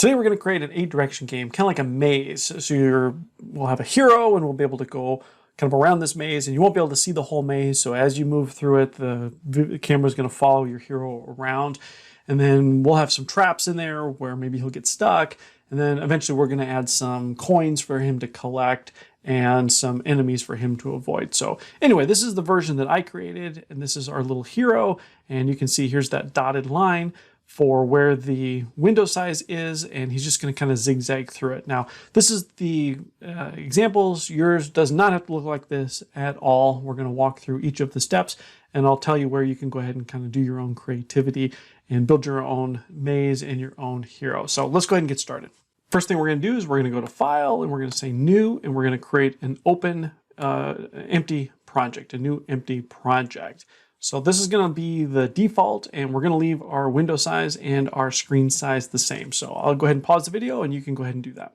Today we're going to create an 8-direction game, kind of like a maze. So we'll have a hero and we'll be able to go kind of around this maze, and you won't be able to see the whole maze. So as you move through it, the camera is going to follow your hero around. And then we'll have some traps in there where maybe he'll get stuck. And then eventually we're going to add some coins for him to collect and some enemies for him to avoid. So anyway, this is the version that I created, and this is our little hero. And you can see here's that dotted line for where the window size is, and he's just going to kind of zigzag through it. Now, this is the examples. Yours does not have to look like this at all. We're going to walk through each of the steps, and I'll tell you where you can go ahead and kind of do your own creativity and build your own maze and your own hero. So let's go ahead and get started. First thing we're going to do is we're going to go to File, and we're going to say New, and we're going to create an open, empty project, a new empty project. So this is going to be the default, and we're going to leave our window size and our screen size the same. So I'll go ahead and pause the video, and you can go ahead and do that.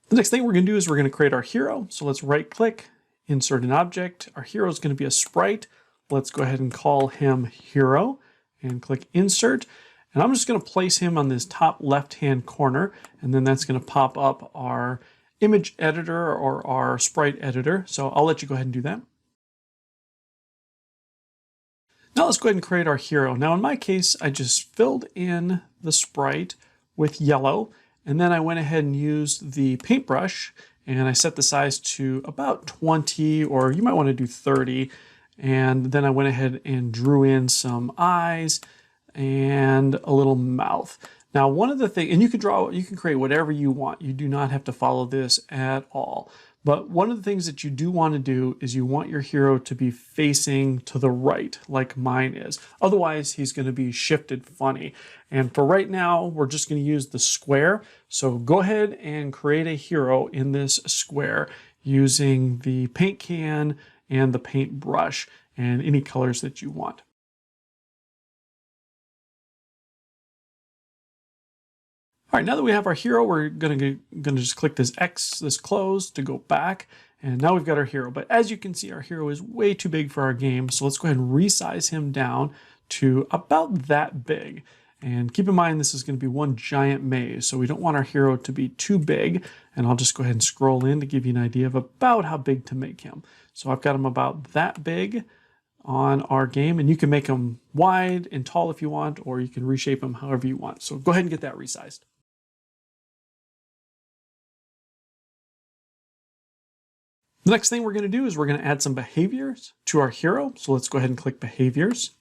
The next thing we're going to do is we're going to create our hero. So let's right click, insert an object. Our hero is going to be a sprite. Let's go ahead and call him hero and click insert. And I'm just going to place him on this top left-hand corner, and then that's going to pop up our image editor or our sprite editor. So I'll let you go ahead and do that. Now let's go ahead and create our hero. Now in my case, I just filled in the sprite with yellow, and then I went ahead and used the paintbrush, and I set the size to about 20, or you might want to do 30. And then I went ahead and drew in some eyes and a little mouth. Now, one of the things, and you can create whatever you want. You do not have to follow this at all. But one of the things that you do want to do is you want your hero to be facing to the right, like mine is. Otherwise, he's going to be shifted funny. And for right now, we're just going to use the square. So go ahead and create a hero in this square using the paint can and the paintbrush and any colors that you want. All right, now that we have our hero, we're gonna just click this X, this close, to go back. And now we've got our hero. But as you can see, our hero is way too big for our game. So let's go ahead and resize him down to about that big. And keep in mind, this is going to be one giant maze. So we don't want our hero to be too big. And I'll just go ahead and scroll in to give you an idea of about how big to make him. So I've got him about that big on our game. And you can make him wide and tall if you want, or you can reshape him however you want. So go ahead and get that resized. The next thing we're going to do is we're going to add some behaviors to our hero. So let's go ahead and click behaviors.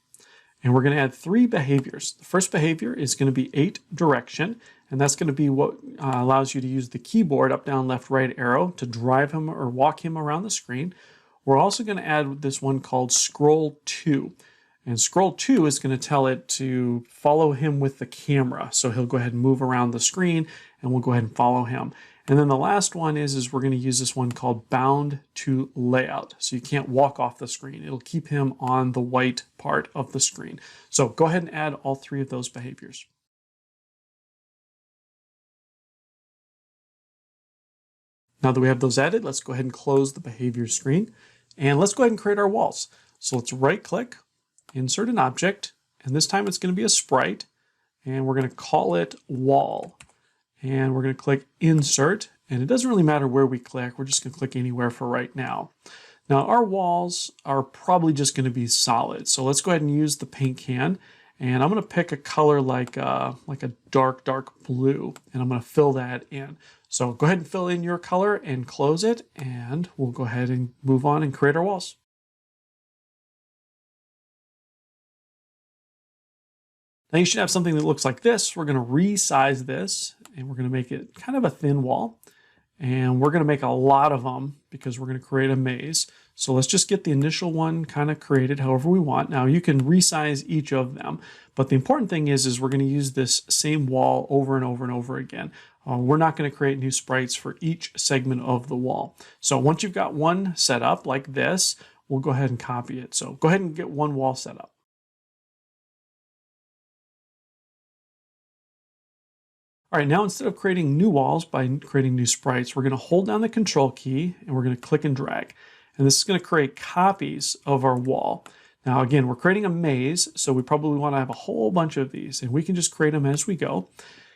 And we're going to add 3 behaviors. The first behavior is going to be 8 direction. And that's going to be what allows you to use the keyboard up, down, left, right arrow to drive him or walk him around the screen. We're also going to add this one called scroll 2. And scroll 2 is going to tell it to follow him with the camera. So he'll go ahead and move around the screen, and we'll go ahead and follow him. And then the last one is we're going to use this one called bound to layout. So you can't walk off the screen. It'll keep him on the white part of the screen. So go ahead and add all 3 of those behaviors. Now that we have those added, let's go ahead and close the behavior screen. And let's go ahead and create our walls. So let's right click, insert an object, and this time it's going to be a sprite. And we're going to call it wall. And we're going to click insert, and it doesn't really matter where we click. We're just going to click anywhere for right now. Now our walls are probably just going to be solid. So let's go ahead and use the paint can, and I'm going to pick a color like a dark blue, and I'm going to fill that in. So go ahead and fill in your color and close it, and we'll go ahead and move on and create our walls. Now you should have something that looks like this. We're going to resize this, and we're going to make it kind of a thin wall. And we're going to make a lot of them because we're going to create a maze. So let's just get the initial one kind of created however we want. Now you can resize each of them, but the important thing is we're going to use this same wall over and over and over again. We're not going to create new sprites for each segment of the wall. So once you've got one set up like this, we'll go ahead and copy it. So go ahead and get one wall set up. All right, now instead of creating new walls by creating new sprites, we're going to hold down the control key and we're going to click and drag. And this is going to create copies of our wall. Now again, we're creating a maze, so we probably want to have a whole bunch of these, and we can just create them as we go.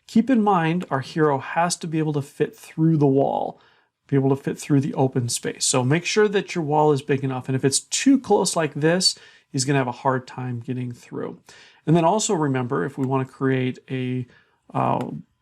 Keep in mind, our hero has to be able to fit through the wall, be able to fit through the open space. So make sure that your wall is big enough, and if it's too close like this, he's going to have a hard time getting through. And then also remember, if we want to create a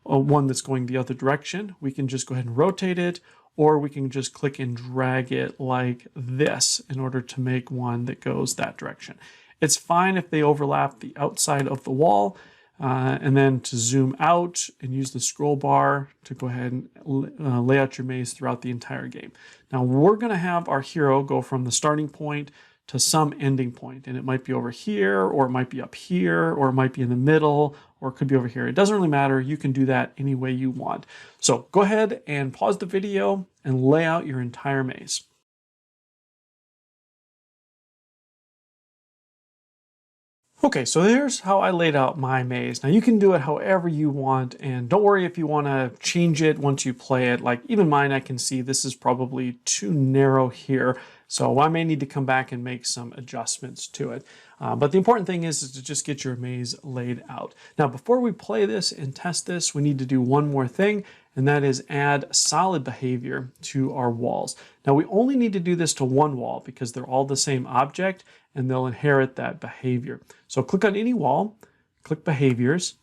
one that's going the other direction, we can just go ahead and rotate it, or we can just click and drag it like this in order to make one that goes that direction. It's fine if they overlap the outside of the wall, and then to zoom out and use the scroll bar to go ahead and lay out your maze throughout the entire game. Now we're going to have our hero go from the starting point to some ending point, and it might be over here, or it might be up here, or it might be in the middle, or it could be over here. It doesn't really matter. You can do that any way you want. So go ahead and pause the video and lay out your entire maze. Okay, so here's how I laid out my maze. Now you can do it however you want, and don't worry if you want to change it once you play it. Like even mine, I can see this is probably too narrow here, so I may need to come back and make some adjustments to it. But the important thing is to just get your maze laid out. Now before we play this and test this, we need to do one more thing, and that is add solid behavior to our walls. Now we only need to do this to one wall because they're all the same object, and they'll inherit that behavior. So click on any wall, click behaviors,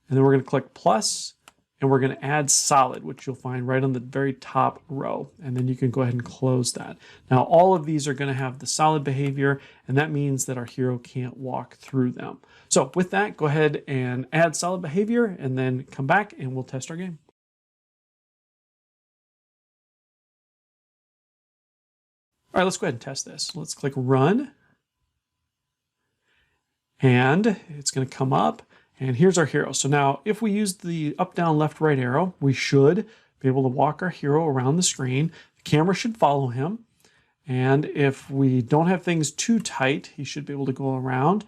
and then we're going to click plus, and we're going to add solid, which you'll find right on the very top row. And then you can go ahead and close that. Now all of these are going to have the solid behavior, and that means that our hero can't walk through them. So with that, go ahead and add solid behavior, and then come back and we'll test our game. All right, let's go ahead and test this. Let's click run. And it's going to come up, and here's our hero. So now if we use the up, down, left, right arrow, we should be able to walk our hero around the screen. The camera should follow him. And if we don't have things too tight, he should be able to go around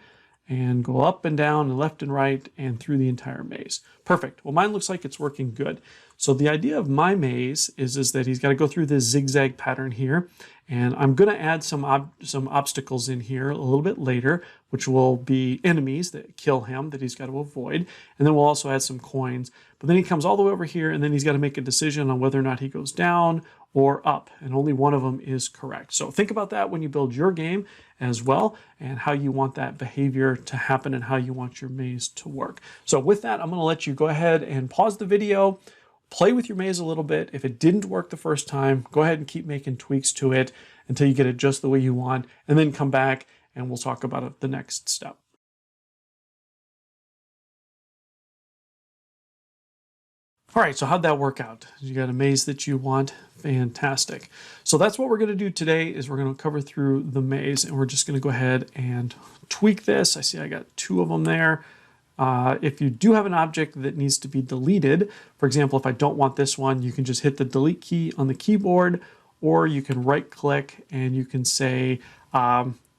and go up and down and left and right and through the entire maze. Perfect. Well, mine looks like it's working good. So the idea of my maze is that he's got to go through this zigzag pattern here. And I'm going to add some obstacles in here a little bit later, which will be enemies that kill him that he's got to avoid. And then we'll also add some coins. But then he comes all the way over here, and then he's got to make a decision on whether or not he goes down or up. And only one of them is correct. So think about that when you build your game as well, and how you want that behavior to happen and how you want your maze to work. So with that, I'm going to let you go ahead and pause the video, play with your maze a little bit. If it didn't work the first time, go ahead and keep making tweaks to it until you get it just the way you want, and then come back and we'll talk about it the next step. All right, so how'd that work out? You got a maze that you want? Fantastic. So that's what we're going to do today, is we're going to cover through the maze, and we're just going to go ahead and tweak this. I see I got two of them there. If you do have an object that needs to be deleted, for example, if I don't want this one, you can just hit the delete key on the keyboard, or you can right click and you can say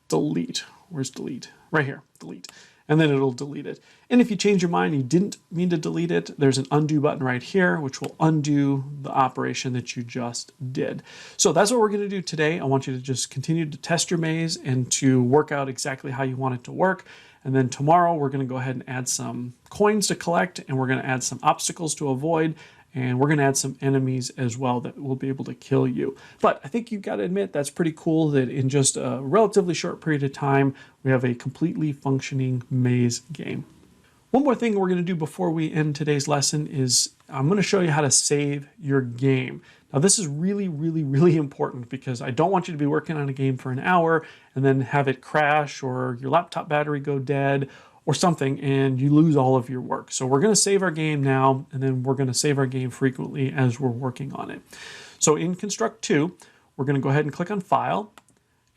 delete. Where's delete? Right here, delete. And then it'll delete it. And if you change your mind and you didn't mean to delete it, there's an undo button right here, which will undo the operation that you just did. So that's what we're going to do today. I want you to just continue to test your maze and to work out exactly how you want it to work. And then tomorrow we're going to go ahead and add some coins to collect, and we're going to add some obstacles to avoid, and we're going to add some enemies as well that will be able to kill you. But I think you've got to admit that's pretty cool that in just a relatively short period of time, we have a completely functioning maze game. One more thing we're going to do before we end today's lesson is I'm going to show you how to save your game. Now this is really, really, really important, because I don't want you to be working on a game for an hour and then have it crash or your laptop battery go dead or something and you lose all of your work. So we're going to save our game now, and then we're going to save our game frequently as we're working on it. So in Construct2, we're going to go ahead and click on File,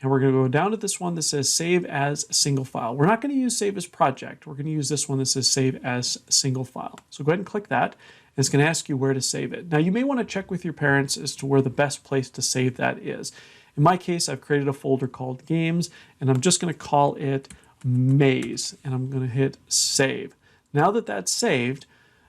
and we're going to go down to this one that says Save as Single File. We're not going to use Save as Project. We're going to use this one that says Save as Single File. So go ahead and click that. And it's going to ask you where to save it. Now you may want to check with your parents as to where the best place to save that is. In my case, I've created a folder called Games, and I'm just going to call it Maze, and I'm going to hit Save. Now that that's saved,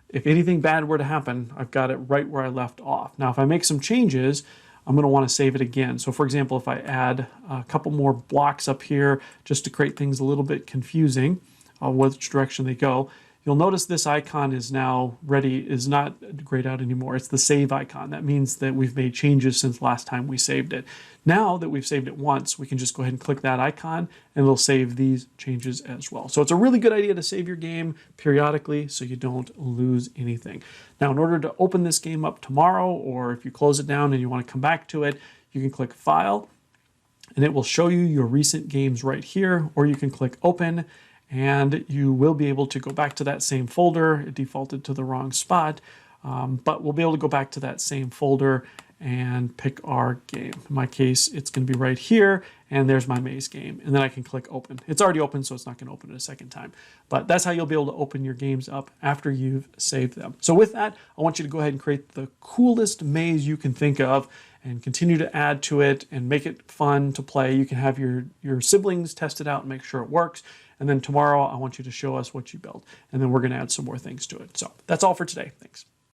if anything bad were to happen, I've got it right where I left off. Now if I make some changes, I'm going to want to save it again. So for example, if I add a couple more blocks up here just to create things a little bit confusing, which direction they go, you'll notice this icon is now ready, is not grayed out anymore. It's the save icon. That means that we've made changes since last time we saved it. Now that we've saved it once, we can just go ahead and click that icon and it'll save these changes as well. So it's a really good idea to save your game periodically so you don't lose anything. Now, in order to open this game up tomorrow, or if you close it down and you want to come back to it, you can click File and it will show you your recent games right here, or you can click Open and you will be able to go back to that same folder. It defaulted to the wrong spot, but we'll be able to go back to that same folder and pick our game. In my case, it's going to be right here, and there's my maze game. And then I can click Open. It's already open, so it's not going to open it a second time. But that's how you'll be able to open your games up after you've saved them. So with that, I want you to go ahead and create the coolest maze you can think of and continue to add to it and make it fun to play. You can have your siblings test it out and make sure it works. And then tomorrow, I want you to show us what you built. And then we're going to add some more things to it. So that's all for today. Thanks.